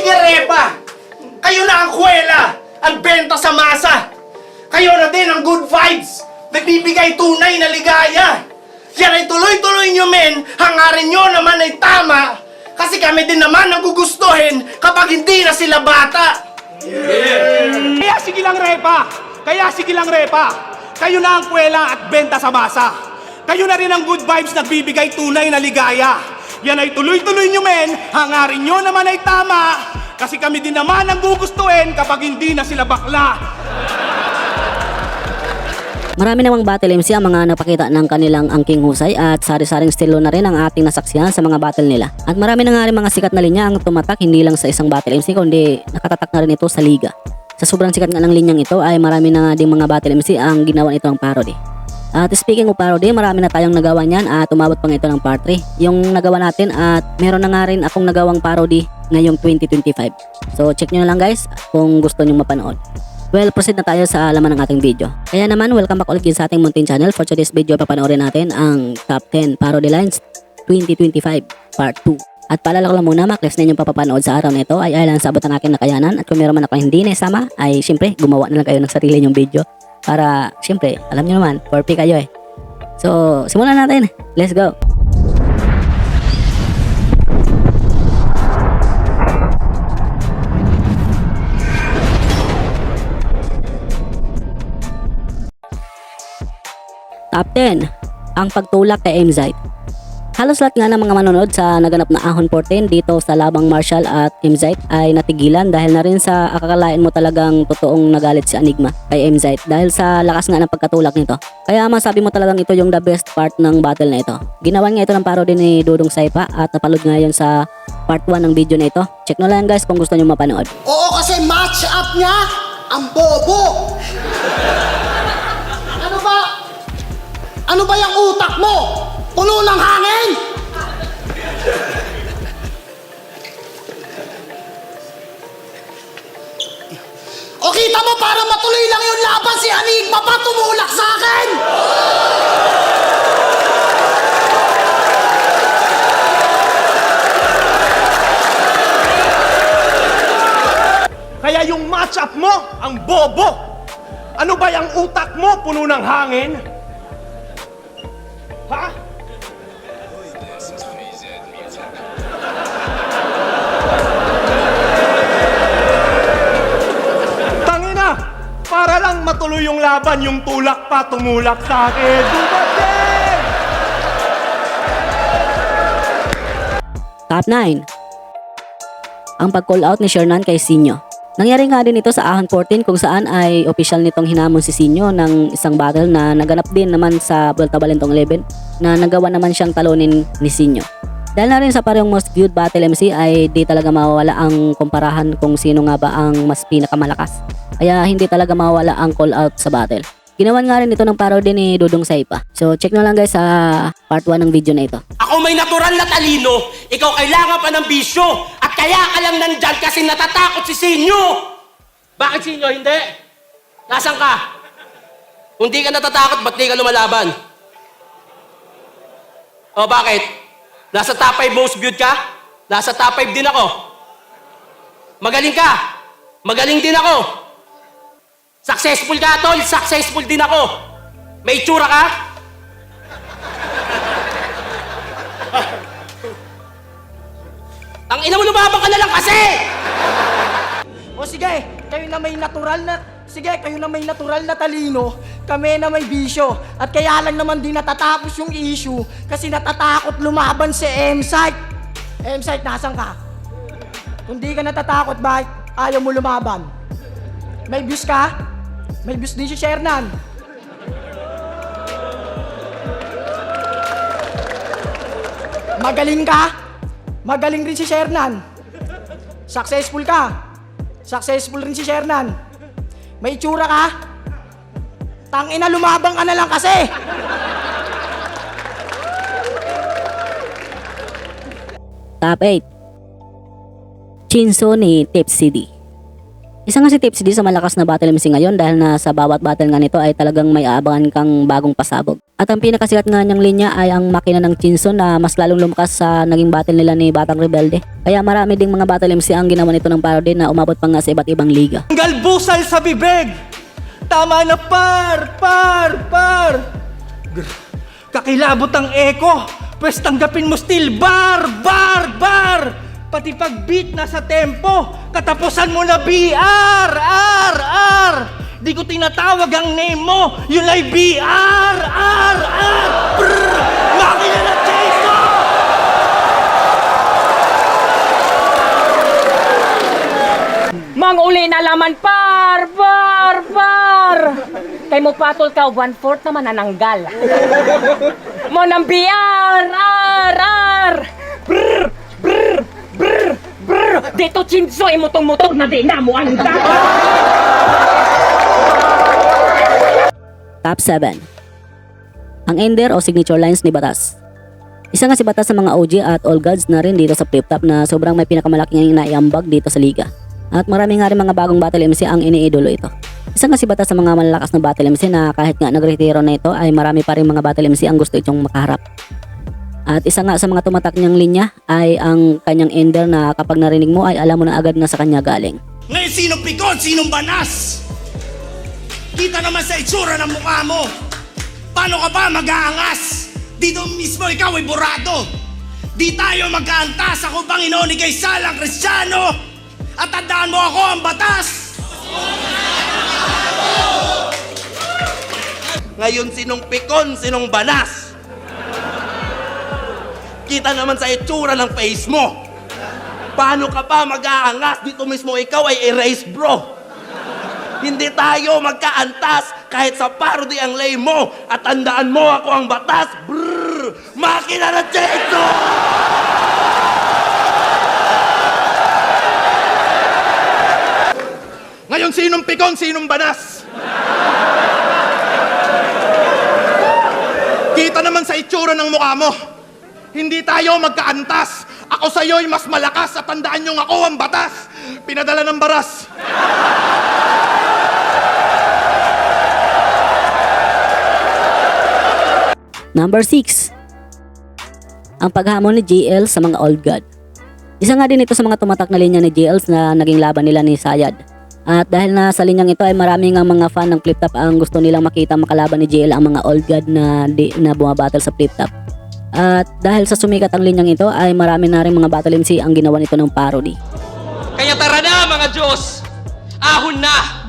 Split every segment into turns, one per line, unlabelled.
Sige, Repa! Kayo na ang kuwela! Ang benta sa masa! Kayo na din ang good vibes! Nagbibigay tunay na ligaya! Yan ay tuloy-tuloy nyo, men! Hangarin nyo naman ay tama! Kasi kami din naman ang gugustuhin kapag hindi na sila bata!
Kaya sige lang, Repa! Kayo na ang kuwela at benta sa masa. Kayo na rin ang good vibes nagbibigay tunay na ligaya. Yan ay tuloy-tuloy nyo, men. Hangarin nyo naman ay tama. Kasi kami din naman ang gugustuhin kapag hindi na sila bakla.
Marami namang battle MC ang mga napakita ng kanilang angking husay at sari-saring estilo na rin ang ating nasaksihan sa mga battle nila. At marami na nga rin mga sikat na linya ang tumatak hindi lang sa isang battle MC kundi nakatatak na rin ito sa liga. Sa sobrang sikat nga ng linyang ito ay marami na nga ding mga battle MC ang ginawa nito ng parody. At speaking of parody, marami na tayong nagawa niyan at umabot pa nga ito ng part 3. Yung nagawa natin at meron na nga rin akong nagawang parody ngayong 2025. So check nyo na lang guys kung gusto nyo mapanood. Well, proceed na tayo sa laman ng ating video. Kaya naman, welcome back ulit sa ating Muntin Channel. For today's video, papanoorin natin ang Top 10 Parody Lines 2025 Part 2. At paalala ko lang muna, maklips na inyong papapanood sa araw na ito ay alang sabot ang aking nakayanan. At kung meron man ako hindi naisama, ay syempre, gumawa na lang kayo ng sarili nyong video. Para, syempre, alam nyo naman, 4P kayo eh. So, simulan natin. Let's go! Top 10, ang pagtulak kay Emzite. Halos lahat nga ng mga manonood sa naganap na Ahon 14 dito sa labang Marshall at Emzite ay natigilan dahil na rin sa akakalain mo talagang totoong nagalit si Enigma kay Emzite dahil sa lakas nga ng pagkatulak nito. Kaya masabi mo talagang ito yung the best part ng battle na ito. Ginawan nga ito ng parody ni Dudong Saipa at napaload nga yun sa part 1 ng video na ito. Check nyo lang guys kung gusto nyo mapanood.
Oo, kasi match up niya ang bobo. Ano ba yung utak mo? Puno ng hangin? O kita mo para matuloy lang yung laban si Enigma pa tumulak sa akin?
Kaya yung match-up mo, ang bobo. Ano ba yung utak mo, puno ng hangin? Ha? Tangina! Para lang matuloy yung laban, yung tulak pa tumulak sa akin. Dumating!
Top 9, ang pag-call out ni Shernan kay Sinyo. Nangyari nga din ito sa Ahon 14 kung saan ay official nitong hinamon si Sinyo ng isang battle na naganap din naman sa Vuelta Balentong 11 na nagawa naman siyang talunin ni Sinyo. Dahil na rin sa parehong most viewed battle MC ay di talaga mawawala ang kumparahan kung sino nga ba ang mas pinakamalakas. Kaya hindi talaga mawawala ang call out sa battle. Ginawan nga rin ito ng parody ni Dudong Saipa. So check na lang guys sa part 1 ng video na ito.
Ako may natural na talino, ikaw kailangan pa ng bisyo. At kaya ka lang nandyan kasi natatakot si Sinyo. Bakit Sinyo? Hindi. Nasaan ka? Kung di ka natatakot, ba't di ka lumalaban? O bakit? Nasa top 5 most viewed ka? Nasa top 5 din ako. Magaling ka. Magaling din ako. Successful ka, tol. Successful din ako. May itsura ka? Ang ina mo, lumabang ka na lang kasi!
O sige, kayo na may natural na talino, kami na may bisyo. At kaya lang naman di natatapos yung issue kasi natatakot lumaban si Emzite. Emzite, nasan ka? Kung di ka natatakot, bakit ayaw mo lumaban? May views ka? May views din si Shernan. Magaling ka? Magaling rin si Shernan. Successful ka? Successful rin si Shernan. May itsura ka? Tangina, lumabang ka na lang kasi.
Top 8, Chinso ni Tip CD. Isa nga si Tipsy D sa malakas na battle MC ngayon dahil na sa bawat battle nga nito ay talagang may aabangan kang bagong pasabog. At ang pinakasikat nga niyang linya ay ang makina ng Chinson na mas lalong lumakas sa naging battle nila ni Batang Rebelde. Kaya marami ding mga battle MC ang ginawa nito ng parody na umabot pa nga sa iba't ibang liga.
Galbusal sa bibig! Tama na par! Kakilabot ang echo! Pwes tanggapin mo still bar! Pati pag beat na sa tempo, katapusan mo na BR! Di ko tinatawag ang name mo, yun ay BR! Brrr! Makina na Jason!
Mang uli na laman, par! Kay mo patol ka, 1/4 naman nananggal. Mo nang BR! Brr! Dito chinso, imutong-mutong na di na mo anda!
Top 7. Ang ender o signature lines ni Batas. Isa nga si Batas sa mga OG at all gods na rin dito sa Flip Top na sobrang may pinakamalaking naiambag dito sa liga. At marami nga rin mga bagong battle MC ang iniidolo ito. Isa nga si Batas sa mga malalakas na battle MC na kahit nga nagretiro na ito ay marami pa rin mga battle MC ang gusto itong makaharap. At isa nga sa mga tumatak niyang linya ay ang kanyang ender na kapag narinig mo ay alam mo na agad na sa kanya galing.
Ngayon, sinong pikon? Sinong banas? Kita naman sa itsura ng mukha mo. Paano ka ba mag-aangas? Dito mismo ikaw ay burado. Di tayo magkaantas. Ako Panginoon, ikay salang Kristiyano. At tandaan mo ako ang batas. Ngayon, sinong pikon? Sinong banas? Kita naman sa itsura ng face mo. Paano ka pa mag-aangas? Dito mismo ikaw ay erase, bro. Hindi tayo magkaantas kahit sa parody ang lay mo. At tandaan mo ako ang batas. Brrr! Makina na Cheto!
Ngayon, sinong pikon, sinong banas? Kita naman sa itsura ng mukha mo. Hindi tayo magkaantas. Ako sa'yo'y mas malakas at tandaan niyong ako ang batas. Pinadala ng baras.
Number 6. Ang paghamon ni JL sa mga old god. Isa nga din ito sa mga tumatak na linya ni JL na naging laban nila ni Sayad. At dahil na sa linyang ito ay marami nga mga fan ng Flip Top ang gusto nilang makita makalaban ni JL ang mga old god na bumabattle sa Flip Top. At dahil sa sumikat ang linyang ito ay marami na rin mga battle MC ang ginawa nito ng parody.
Kaya tara na mga Diyos, ahon na,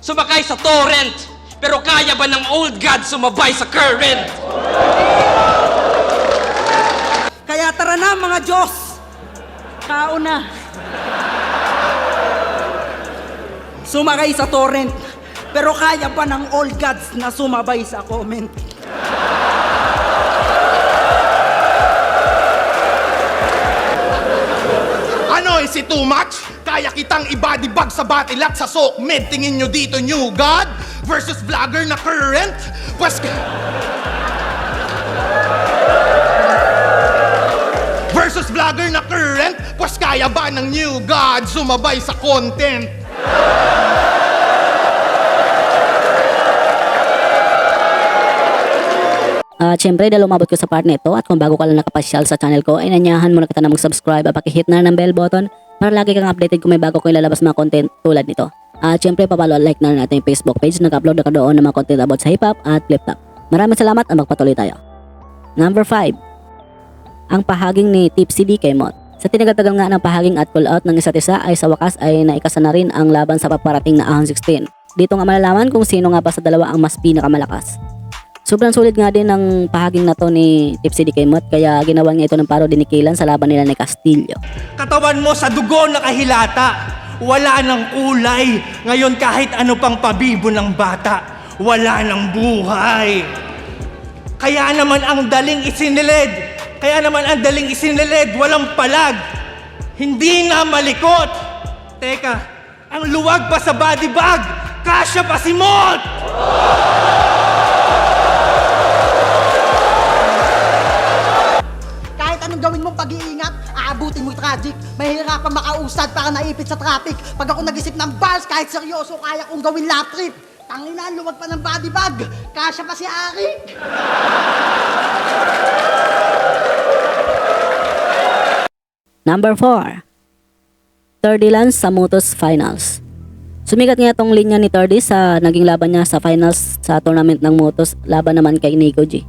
sumakay sa torrent, pero kaya ba ng old god sumabay sa current?
Kaya tara na mga Diyos! Tao na! Sumakay sa torrent, pero kaya pa ng old gods na sumabay sa comment.
Ano, is it too much? Kaya kitang ibadibag sa batilat sa SOCMED. Tingin nyo dito, new god versus vlogger na current? Pwes... versus vlogger na current? Pwes kaya ba ng new god sumabay sa content?
At syempre dahil umabot ko sa part na ito at kung bago ka lang nakapasyal sa channel ko ay nanyahan mo na kita na mag-subscribe at pakihit na ng bell button para lagi kang updated kung may bago ko ilalabas mga content tulad nito. At syempre papalo at like na rin natin yung Facebook page, nag-upload na ka doon ng mga content about sa hip-hop at Flip Top. Maraming salamat at magpatuloy tayo. Number 5. Ang pahaging ni Tipsy D kay Mot. Sa tinagatagal nga ng pahaging at call out ng isa't isa ay sa wakas ay naikasa na rin ang laban sa paparating na Ahon 16. Dito nga malalaman kung sino nga ba sa dalawa ang mas pinakamalakas. Sobrang sulit nga din ng pahaging na to ni Tipsy D kay Mot kaya ginawa niya ito ng parody ni Kilan sa laban nila ni Castillo.
Katawan mo sa dugo nakahilata, wala ng kulay. Ngayon kahit ano pang pabibo ng bata, wala ng buhay. Kaya naman ang daling isinilid, walang palag. Hindi na malikot. Teka, ang luwag pa sa body bag, kasya pa si Mot! Kahit anong gawin mong pag-iingat, aabutin mo tragic. Mahihirapan makausad para naipit sa traffic. Pag ako nag-isip ng bars, kahit seryoso, kaya kong gawin lap trip. Tangina, luwag pa ng body bag. Kasya pa si Arik.
Number 4. Thirdy Lance sa Motos Finals. Sumikat nga itong linya ni Thirdy sa naging laban niya sa finals sa tournament ng Motos, laban naman kay Nico G.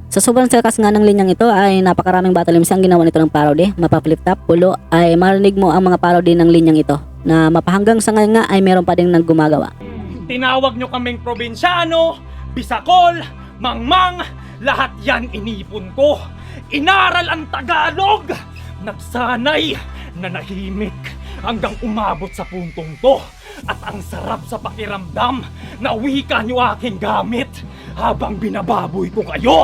Sa sobrang sikas nga ng linyang ito ay napakaraming battle MC ang ginawa nito ng parody, mapa-flip top, pulo, ay marinig mo ang mga parody ng linyang ito na mapahanggang sa ngayon nga ay meron pa ding naggumagawa.
Tinawag nyo kaming probinsyano, bisakol, mangmang, lahat yan inipon ko. Inaral ang Tagalog, nagsanay, nanahimik, hanggang umabot sa puntong to. At ang sarap sa pakiramdam na wika nyo aking gamit habang binababoy ko kayo.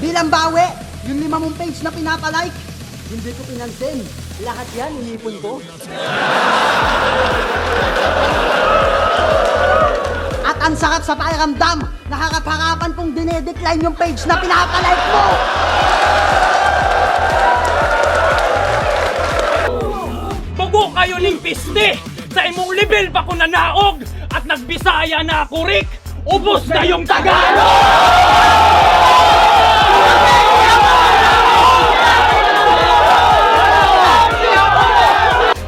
Bilang bawi, yung 5 mong page na pinapalike, hindi ko pinansin. Lahat yan, inipon ko. At ang sarap sa pakiramdam, nakakarap-harapan kong dinedecline yung page na pinapalike mo.
Bugo kayo ng piste! Sa imong level pa ko nanaog at nagbisaya na ako, Rick! Ubos na yung Tagalog!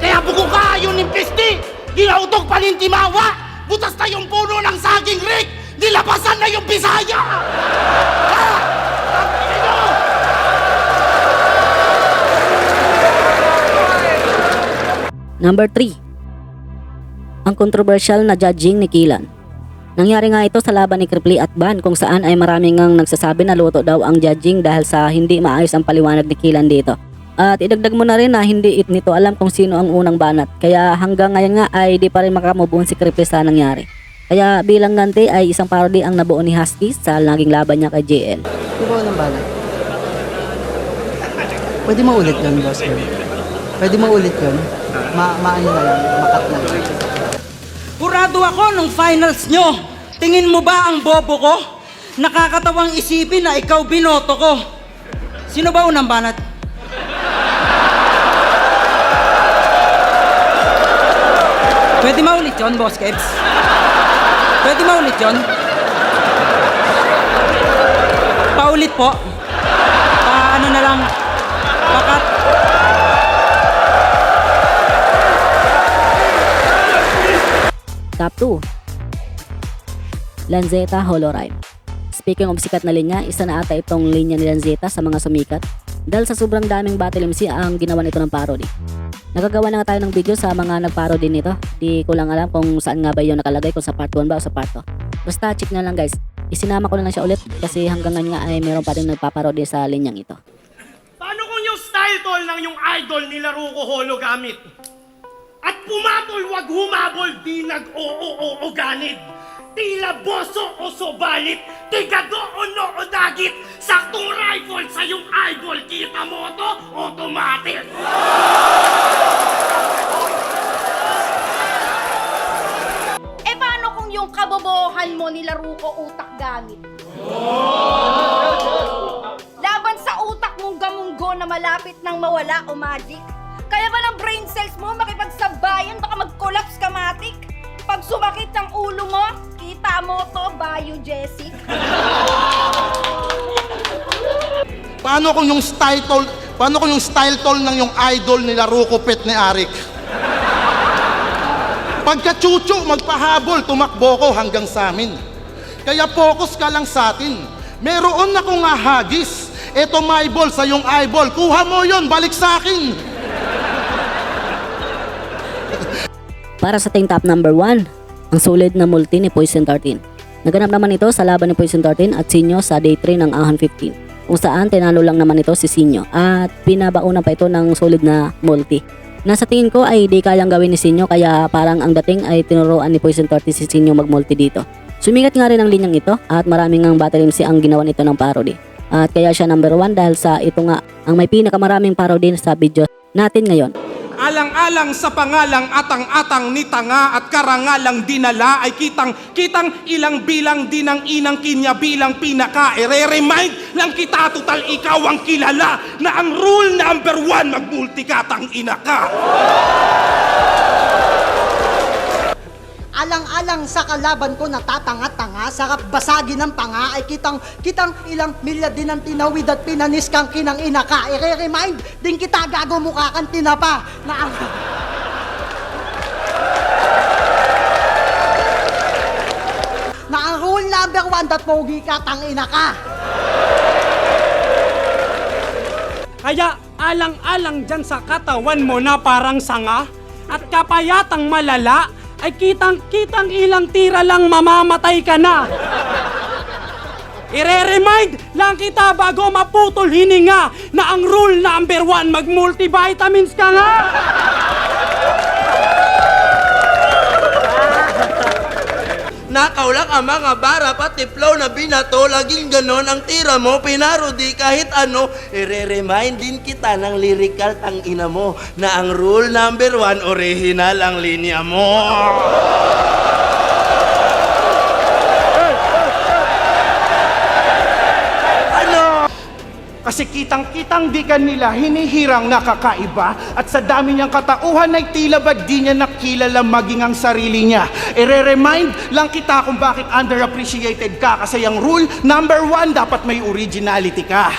Kaya buko kayo ng piste! Ginautok pa rin timawa! Butas na yung puno ng saging, Rick! Nilabasan na yung Bisaya! Ha? Ano?
Number 3. Ang controversial na judging ni Kilan. Nangyari nga ito sa laban ni Kripli at Ban kung saan ay maraming ngang nagsasabi na luto daw ang judging dahil sa hindi maayos ang paliwanag ni Kilan dito. At idagdag mo na rin na hindi nito alam kung sino ang unang banat. Kaya hanggang ngayon nga ay di pa rin makamubun si Kripli sa nangyari. Kaya bilang ganti ay isang parody ang nabuo ni Husky sa naging laban niya kay JL.
Ikaw ng bala. Pwede maulit yun, boss. Pwede maulit yun. Maano na lang, makat na lang.
Kurado ako nung finals nyo. Tingin mo ba ang bobo ko? Nakakatawang isipin na ikaw binoto ko. Sino ba unang banat? Pwede maulit yun, Boss Kebs? Pwede maulit yun? Paulit po. Ano na lang, pakat.
Top 2. Lanzetta Holorime. Speaking of sikat na linya, isa na ata itong linya ni Lanzetta sa mga sumikat dahil sa sobrang daming battle MC ang ginawa nito ng parody. Nagagawa na nga tayo ng video sa mga nagparody nito. Di ko lang alam kung saan nga ba yun nakalagay, kung sa part 1 ba o sa part 2. Basta check na lang guys. Isinama ko na lang siya ulit kasi hanggang ngayon nga ay meron pa rin nagpaparody sa linyang ito.
Paano kung yung style tol ng yung idol ni Laruco Holo gamit? At pumatol wag humabol di nag-oo ganid. Tila boso o sobalit, tigado o noo dagit. Saktong rifle sa yung eyeball, kita mo to, automatic.
Eh paano kung yung kabobohan mo nilaro ko utak gamit? Laban sa utak mong gamunggo na malapit nang mawala o magic? Kaya ba ng brain cells mo makipagsabayan baka mag-collapse ka matik? Pag sumakit ang ulo mo, kita mo to, Bayo Jessic.
Paano kung yung style tol ng yung idol nila Ruko Pet ni Arik? Pagka-chuchu, magpahabol, tumakbo ko hanggang sa amin. Kaya focus ka lang sa atin. Meron akong hagis. Eto my ball sa yung eyeball. Kuha mo yon, balik sa akin.
Para sa team top number 1, ang solid na multi ni Poison 13. Naganap naman ito sa laban ni Poison 13 at Sinyo sa day 3 ng Ahon 15, kung saan tinalo lang naman ito si Sinyo at pinabaunan pa ito ng solid na multi. Nasa tingin ko ay di kayang gawin ni Sinyo kaya parang ang dating ay tinuruan ni Poison 13 si Sinyo mag-multi dito. Sumikat nga rin ang linyang ito at maraming ang battle MC ang ginawa nito ng parody. At kaya siya number 1 dahil sa ito nga ang may pinakamaraming parody sa video natin ngayon.
Alang-alang sa pangalang atang-atang ni tanga at karangalang dinala ay kitang ilang bilang din ang inang kinya bilang pinaka. Ire-remind lang kita total ikaw ang kilala na ang rule number 1 magmultikatang ina ka.
Alang-alang sa kalaban ko na tatanga-tanga, sarap basagin ng panga, ay kitang ilang milya din ang tinawid at pinanis kang kinang ina ka. I-remind din kita gago mukha kang tinapa na ang... na ang rule number 1 dat pogi ka, tang ina ka.
Kaya alang-alang dyan sa katawan mo na parang sanga at kapayatang malala ay kitang ilang tira lang mamamatay ka na. Ire-remind lang kita bago maputol hininga na ang rule number 1 mag-multivitamins ka nga.
Nakaulak ang mga bara pati flow na binato, laging ganon ang tira mo, pinarodi kahit ano. I-remind din kita ng lyrical tang ina mo na ang rule number 1, original ang linya mo.
Kasi kitang-kitang di kanila hinihirang nakakaiba at sa dami niyang katauhan ay tila ba di niya nakilala maging ang sarili niya. I-remind lang kita kung bakit underappreciated ka kasi ang rule number 1 dapat may originality ka.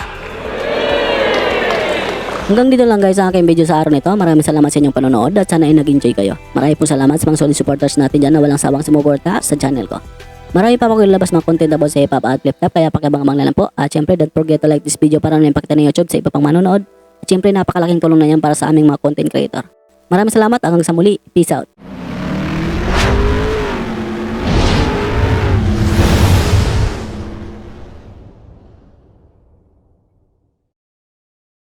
Hanggang dito lang guys ang aking video sa araw nito. Maraming salamat sa inyong panonood at sana ay nag-enjoy kayo. Maraming po salamat sa mga solid supporters natin dyan na walang sawang sumuporta sa channel ko. Marami pa ako ilabas mga content about sa hip-hop at flip-top kaya pakibang-abang na lang po. At syempre don't forget to like this video para naman pakita ng YouTube sa iba pang manonood. At syempre napakalaking tulong na yan para sa aming mga content creator. Maraming salamat hanggang sa muli. Peace out.